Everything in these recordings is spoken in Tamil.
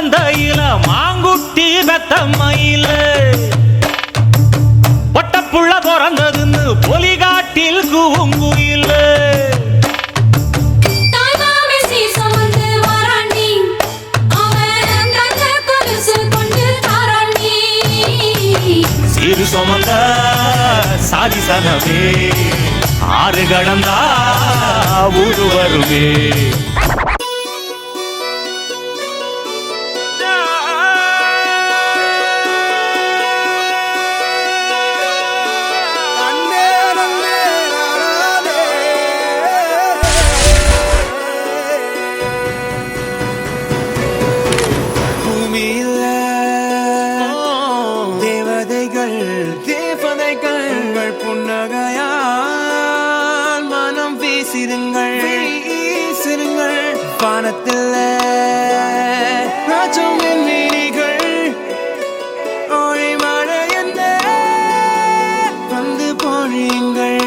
மந்தையில மாங்குட்டி பெத்தம்மையில பொட்டப்புள்ள பிறந்ததுன்னு பொலிகாட்டில் கூங்குயில சிறு சுமந்த சாதி சனவே ஆறு கடந்தா ஊரு வருவே புன்னகையால் மனம் வீசிருங்கள் வானத்தில் ராஜம் என் வீணிகள் ஒளி மழை என்ன வந்து பொழியுங்கள்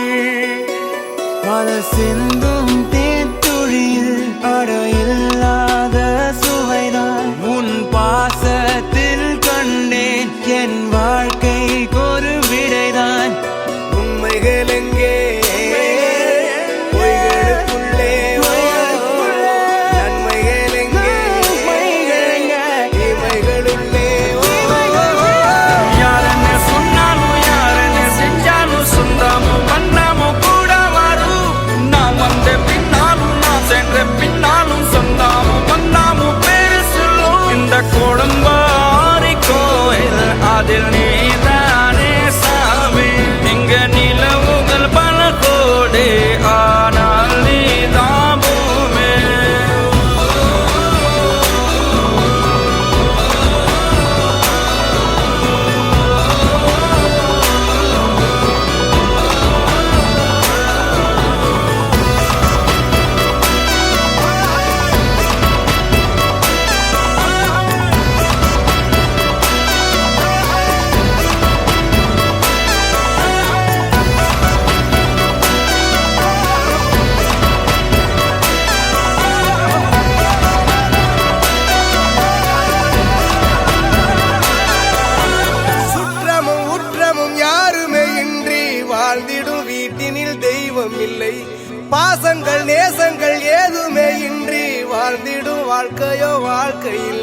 மலை சிந்தும் தேத்துழியில் அடையில்லாத சுவைதான் உன் பாசத்தில் கண்டேன் என் வாழ்க்கைக்கு ஒரு விடைதான் உண்மைகள் எங்கே பொய்களுக்குள்ளே நன்மைகள் எங்கே இமைகளுள்ளே யாரென்ன சொன்னாலும் யாரென்ன செஞ்சாலும் சொந்தமும் வண்ணமும் கூட வரும் நான் வந்த பின்னாலும் நான் சென்ற பின்னாலும் சொந்தமும் வண்ணமும் பேரு சொல்லும் இந்த கோடம்பாரி கோயில் அதில் நீதானே சாமி இங்க நிலவுகள் பல கோடி ஆனால் நீதான் பூமி வாழ்ந்திடும் வீட்டினில் தெய்வம் இல்லை பாசங்கள் நேசங்கள் ஏதுமே இன்றி வாழ்ந்திடும் வாழ்க்கையோ வாழ்க்கையில்